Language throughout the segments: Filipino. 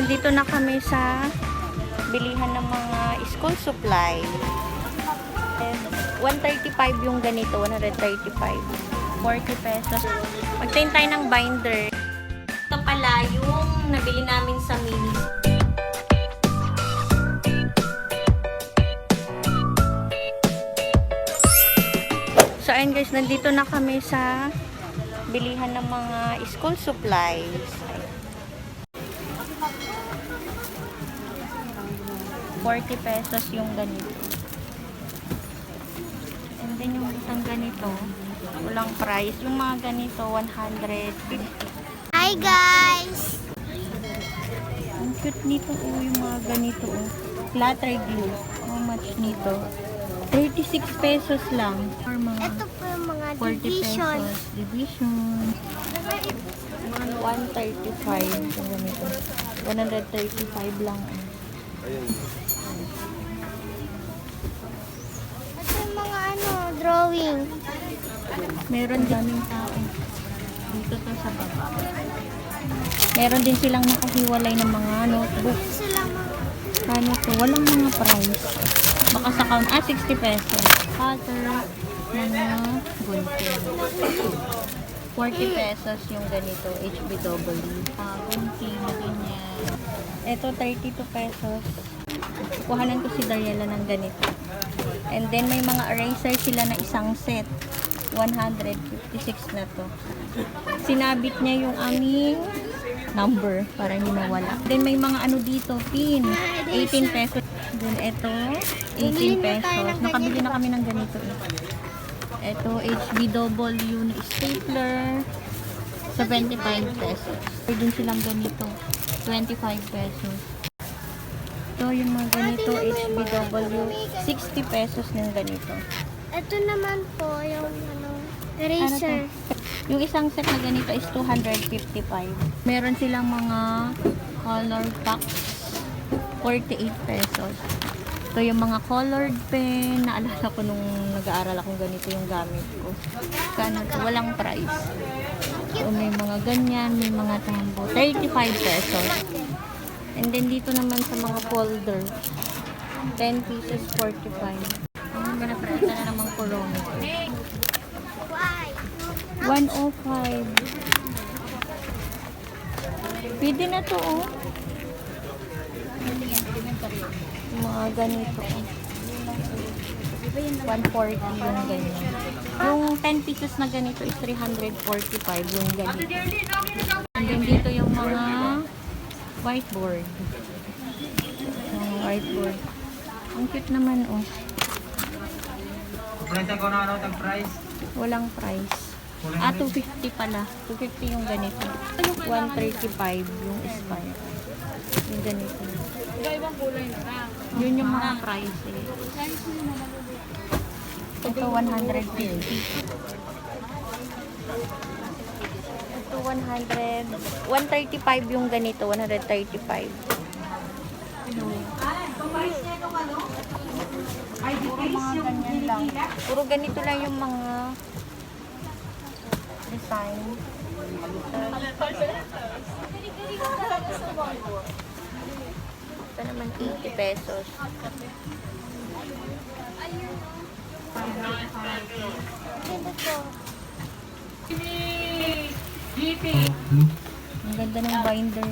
nandito na kami sa bilihan ng mga school supply. 135 yung ganito, 135. 40 pesos. Magtayin tayo ng binder. Ito pala yung nabili namin sa mini. So ayun guys, nandito na kami sa bilihan ng mga school supplies. 40 pesos yung ganito. And then yung isang ganito, walang price. Yung mga ganito, 150. Hi guys! Ang cute nito yung mga ganito Clatter glue. How much nito? 36 pesos lang. Or mga Ito po yung mga 40 division. pesos. Division. 135. Yung ganito. 135 lang. Ito yung mga drawing. Meron daming tao. Dito to sa baba. Meron din silang nakahiwalay ng mga notebook. Sila mga Ano to? Walang mga price. Baka sa count. 60 pesos. Cutter. Mga gunting. 40 pesos yung ganito. HBW. Gunting na ganyan. Ito 32 pesos. Kuhanan ko si Dariela ng ganito. And then may mga eraser sila na isang set. 156 na to. Sinabit niya yung aming number para hindi mawala. Then may mga ano dito, pin. 18 pesos. Then ito, 18 pesos. Nakabili na kami ng ganito. Ito, HBW na stapler. 75 pesos. Pwede din silang ganito. 25 pesos. Ito yung mga ganito, HBW. 60 pesos ng ganito. Ito naman po yung eraser. Yung isang set na ganito is 255. Meron silang mga color packs. 48 pesos. Ito yung mga colored pen. Naalala ko nung nag-aaral akong ganito yung gamit ko. Kano to? Walang price. So, may mga ganyan, may mga tambo. 35 pesos. And then dito naman sa mga folder. 10 pieces, 45. Ang manapirata na namang corona. 105. Pwede na to, Mga ganito, 140 yung ganyan. Yung 10 pieces na ganito is 345 yung ganito. And then dito yung mga whiteboard. Mga whiteboard. Ang cute naman, price? Walang price. 250 pala. 250 yung ganito. 135 yung spire. Yung ganito. Yun yung mga price Ito 150. Ito 100. 135 yung ganito. 135. Puro mga ganyan lang. Puro ganito lang yung mga design. Ito naman 80 pesos. Ito po. Ang ganda ng binder.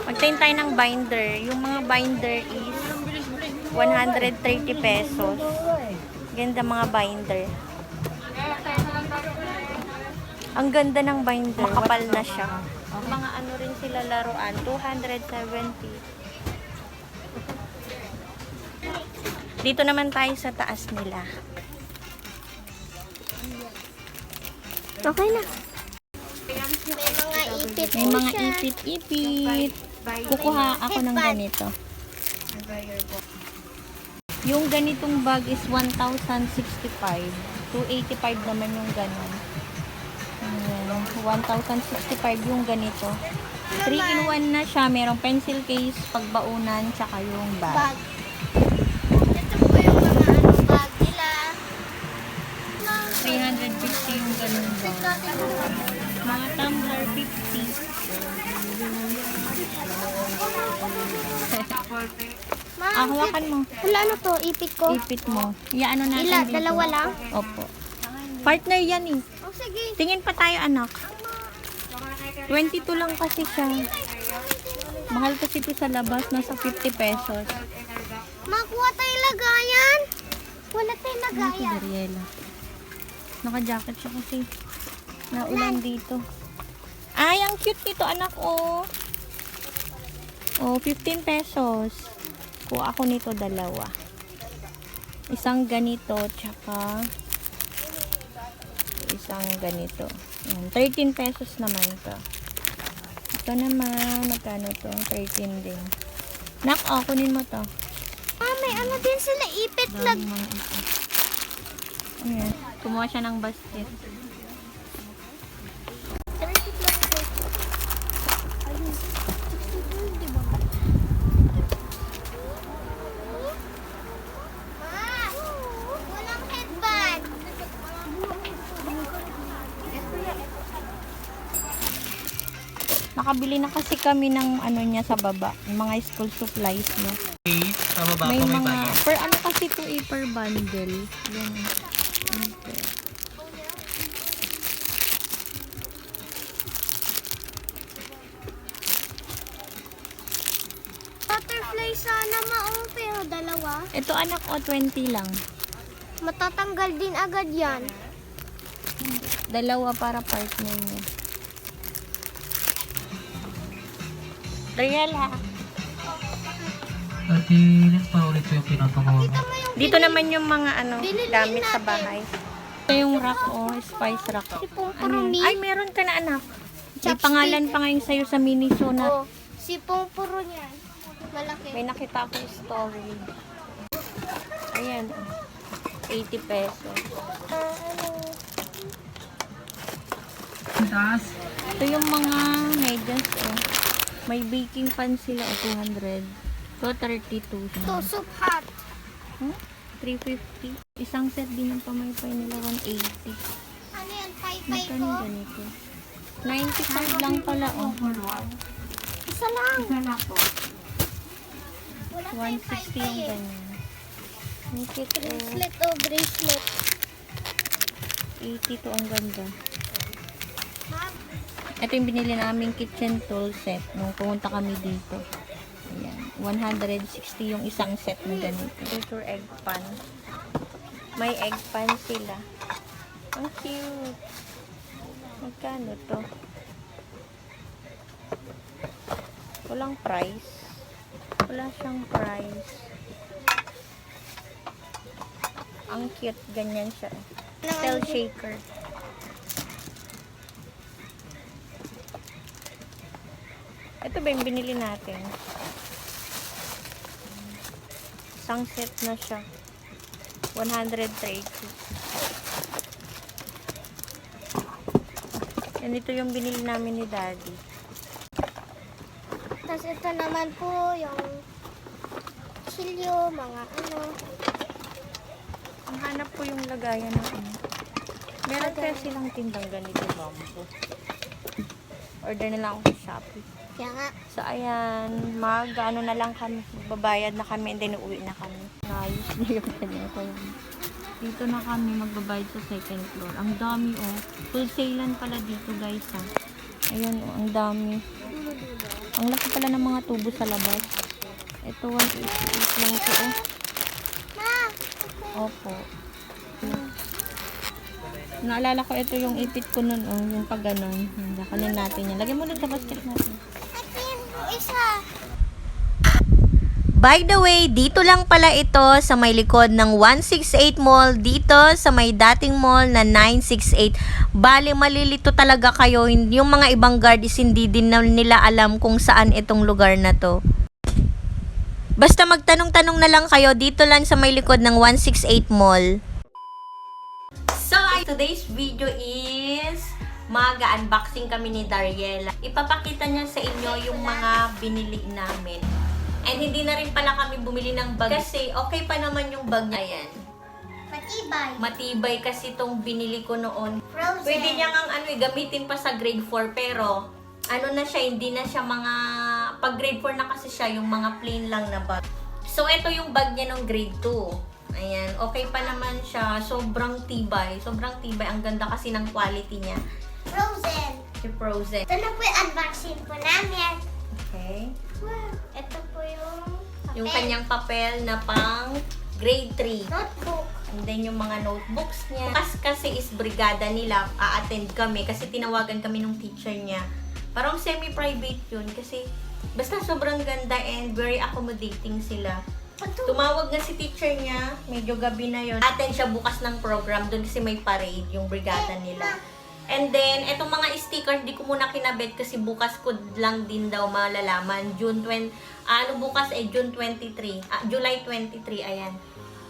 Magtayin tayo ng binder. Yung mga binder is 130 pesos. Ganda mga binder. Ang ganda ng binder. Makapal na siya. Mga ano rin sila laruan. 270. Dito naman tayo sa taas nila. Okay na. May mga ipit May po mga siya. ipit-ipit. Kukuha ako ng ganito. Yung ganitong bag is 1,065. 285 naman yung ganon. 1,065 yung ganito. 3-in-1 na siya. Merong pencil case, pagbaunan, tsaka yung bag. Bag. Ito po yung mga bag nila. 350 yung ganun bag. Mga tumbler, 50. Ma, Hawakan mo. wala ano to, ipit ko. Ipit mo. Iyaano natin Ila, dito. dalawa lang? Opo. Partner yan eh. Oh, sige. Tingin pa tayo anak. 22 lang kasi siya. Mahal kasi ito sa labas. Nasa 50 pesos. Makuha tayong lagayan. Wala tayong Ano ito, lagayan. Dariela? Naka-jacket siya kasi. Naulan dito. Ay, ang cute nito anak oh. Oh, 15 pesos. Kuha ako nito dalawa. Isang ganito, tsaka isang ganito. Yan, 13 pesos naman to. Ito naman, magkano to? 13 din. Nak, oh, kunin mo to. May ano din sila, ipit lag. Dami mga ito. Ayan, kumuha siya ng basket. Walang headband. Nakabili na kasi kami ng ano niya sa baba, yung mga school supplies niya. Sa baba May po may mga, bagay. per ano kasi ito eh, per bundle. Yan. Okay. Butterfly sana pero dalawa. Ito anak o 20 lang. Matatanggal din agad yan. Dalawa para partner niya. Riela. Ate, ilan pa ulit yung pinatungo? Kita mo yung Dito naman yung mga ano, Binili gamit sa natin. bahay. Ito yung rack o spice rack. si Ano Pungpurong yun? Ay, meron ka na anak. May Chopstick. pangalan pa ngayon sa'yo sa Miniso na. Oh, si Pungpuro niyan. Malaki. May nakita akong story. Ayan. 80 pesos. Taas. Ito yung mga medyas oh. May baking pan sila o 200. So 32. To soup hot. Hmm? 350. Isang set din yung pamaypay nila 180. Ano yan? Pay-pay Magkano ko? ganito? 95 lang pala oh. Isa lang. Wala 160 tayong yung pay-pay eh. ganyan. Ang cute oh. Bracelet o bracelet. 80 to ang ganda. Ma'am, Ito yung binili naming kitchen tool set nung pumunta kami dito. Ayan. 160 yung isang set na ganito. Ito egg pan. May egg pan sila. Ang cute. Magkano to? Walang price. Wala siyang price. Ang cute. Ganyan siya. Cell shaker. Ito ba yung binili natin? Isang set na siya. 130. Yan ito yung binili namin ni Daddy. Tapos ito naman po yung chilyo, mga ano. Ang hanap ko yung lagayan ng ano. Meron kaya silang tindang ganito bamboo. Order na lang ako sa Shopee. Kaya nga, So, ayan. Ano na lang kami. Babayad na kami and then uuwi na kami. Naayos na yung kanya ko yan. Dito na kami magbabayad sa second floor. Ang dami oh. Full sale pala dito guys ha. Ayan oh, ang dami. Ang laki pala ng mga tubo sa labas. Ito 188 lang ito oh. ma, Opo. Naalala ko ito yung ipit ko nun oh. Yung pag ganon. Kunin natin yan. Lagyan mo na sa basket natin. ito yung isa. By the way, dito lang pala ito sa may likod ng 168 Mall, dito sa may dating mall na 968. Bale, malilito talaga kayo. Yung mga ibang guards, hindi din nila alam kung saan itong lugar na to. Basta magtanong-tanong na lang kayo, dito lang sa may likod ng 168 Mall. So, today's video is mag-unboxing kami ni Dariela. Ipapakita niya sa inyo yung mga binili namin. And hindi na rin pala kami bumili ng bag kasi okay pa naman yung bag niya. Ayan. Matibay. Matibay kasi itong binili ko noon. Frozen. Pwede niya gamitin pa sa grade 4 pero ano na siya, hindi na siya mga Pag grade 4 na kasi siya, yung mga plain lang na bag. So, ito yung bag niya nung grade 2. Ayan, okay pa naman siya. Sobrang tibay. Sobrang tibay. Ang ganda kasi ng quality niya. Frozen. Si Frozen. Ito na po yung unboxing po namin. Okay. Wow. Ito po yung papel. Yung kanyang papel na pang grade 3. Notebook. And then yung mga notebooks niya. Kasi is brigada nila, a-attend kami kasi tinawagan kami ng teacher niya. Parang semi-private yun kasi basta sobrang ganda and very accommodating sila. Tumawag na si teacher niya, medyo gabi na yun. Attend siya bukas ng program doon kasi may parade yung brigada nila. And then, etong mga stickers, di ko muna kinabit kasi bukas ko lang din daw malalaman. Bukas June 23. July 23, ayan.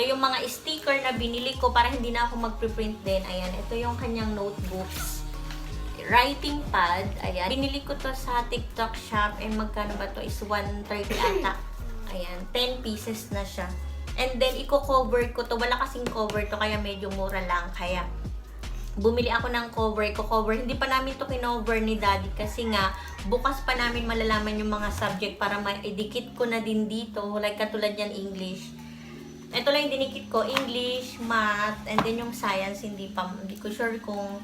Ito yung mga sticker na binili ko para hindi na ako magpre-print din. Ayan, ito yung kanyang notebooks. Writing pad, ayan. Binili ko to sa TikTok shop and magkano ba to is 130 ata. Ayan, 10 pieces na siya. And then, i-cover ko to. Wala kasing cover to, kaya medyo mura lang. Kaya, bumili ako ng cover. Hindi pa namin to kinover ni Daddy kasi nga, bukas pa namin malalaman yung mga subject para ma-edikit ko na din dito. Like katulad yan, English. Ito lang yung dinikit ko, English, Math, and then yung Science, hindi ko sure kung...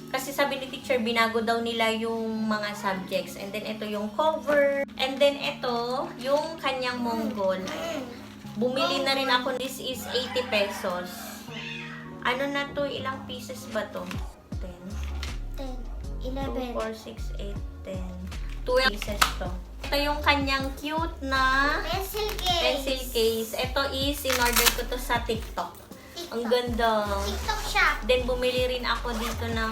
Kasi sabi ni teacher, binago daw nila yung mga subjects. And then, ito yung cover. And then, ito, yung kanyang Mongol. Bumili na rin ako. This is 80 pesos. Ano na to? Ilang pieces ba to? 10. 10. 2, 11. 4, 6, 8, 10. 12 pieces to. Ito yung kanyang cute na Pencil case. pencil case. Ito is, in-order ko to sa TikTok. Ang ganda. TikTok shop. Then, bumili rin ako dito ng,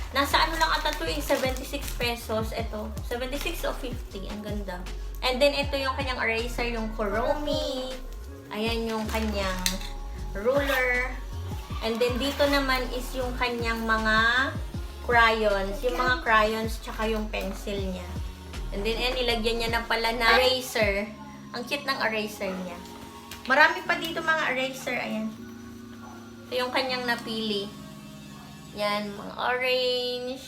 nasa ano lang ata to eh, 76 pesos. Ito, 76 o 50. Ang ganda. And then, ito yung kanyang eraser, yung Kuromi. Ayan yung kanyang ruler. And then, dito naman is yung kanyang mga crayons. Yung mga crayons, tsaka yung pencil niya. And then, ayan, nilagyan niya na pala na eraser. Ang cute ng eraser niya. Marami pa dito mga eraser. Ayan. Ito yung kanyang napili. Yan, mga orange.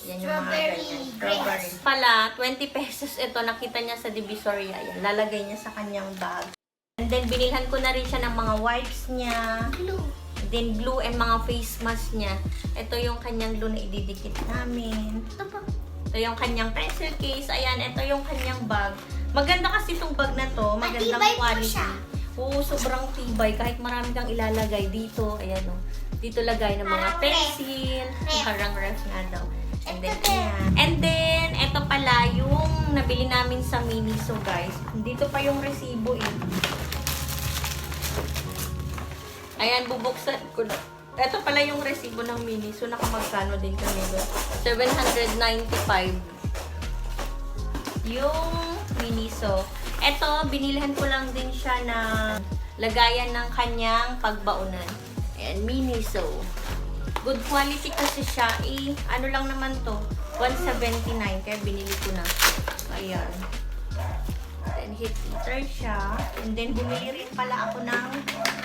Yan yung mga ganyan. Strawberry. Pala, 20 pesos ito. Nakita niya sa Divisoria. Yan, lalagay niya sa kanyang bag. And then, binilhan ko na rin siya ng mga wipes niya. Glue. Then, glue and mga face mask niya. Ito yung kanyang glue na ididikit namin. Ito po. Ito yung kanyang pencil case. Ayan, ito yung kanyang bag. Maganda kasi itong bag na to. Magandang Matibay po quality. siya. Oo, sobrang tibay. Kahit marami kang ilalagay dito. Ayan o. Dito lagay ng mga Parang pencil. ref. Parang ref nga daw. And then, Ito din. ayan. And then, ito pala yung nabili namin sa Miniso, guys. Dito pa yung resibo eh. Ayan, bubuksan ko na. Ito pala yung resibo ng Miniso. Nakamagkano din kami doon. 795. Yung Miniso. Ito, binilhan ko lang din siya na lagayan ng kanyang pagbaunan. Ayan, Miniso. Good quality kasi siya. Ano lang naman to? 179. Kaya binili ko na. Ayan. Then, heat heater siya. And then, bumili rin pala ako ng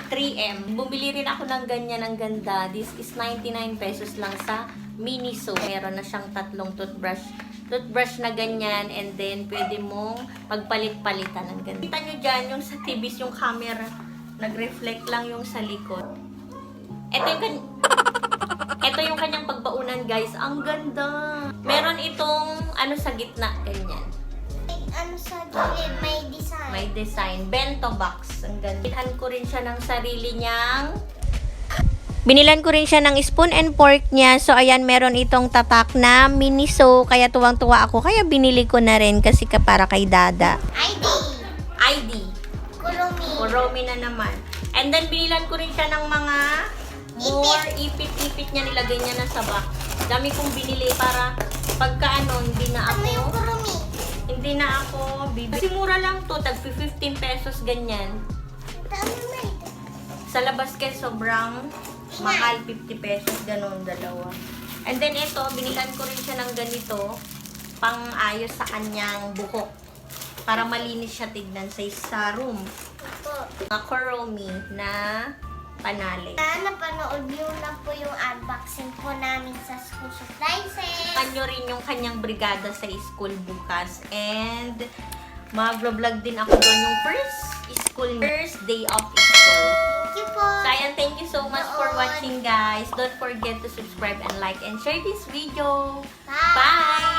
3M. Bumili rin ako ng ganyan ang ganda. This is 99 pesos lang sa Miniso. Meron na siyang tatlong toothbrush na ganyan. And then, pwede mong pagpalit-palitan ng ganyan. Kita nyo dyan, yung sa TVs, yung camera, nag-reflect lang yung sa likod. Ito yung kanyang pagbaunan, guys. Ang ganda. Meron itong, sa gitna, ganyan. Ano sa gilid, may design. May design. Bento box. Ang ganda. Bilhan ko rin siya ng sarili niyang Binilan ko rin siya ng spoon and fork niya. So, ayan, meron itong tatak na Miniso. Kaya tuwang-tuwa ako. Kaya binili ko na rin kasi para kay Dada. ID. Kuromi. Kuromi na naman. And then, binilan ko rin siya ng mga more ipit-ipit niya. Nilagay niya na sa box. Dami kong binili para pagka hindi na Ano yung ako, kuromi? hindi na ako bibili. Kasi mura lang to. Tag 15 pesos ganyan. Dami may. Sa labas kay sobrang mahal, 50 pesos, ganun, dalawa. And then ito, binilan ko rin siya ng ganito, pang ayos sa kanyang buhok. Para malinis siya tignan sa room. Ito. Mga Kuromi na panali. Napanood niyo na po yung unboxing po namin sa school surprises. Kanyo rin yung kanyang brigada sa school bukas. And mag-vlog din ako doon yung first day of school. Thank you po. So, ayan, thank you so much for watching, guys. Don't forget to subscribe and like and share this video. Bye. Bye!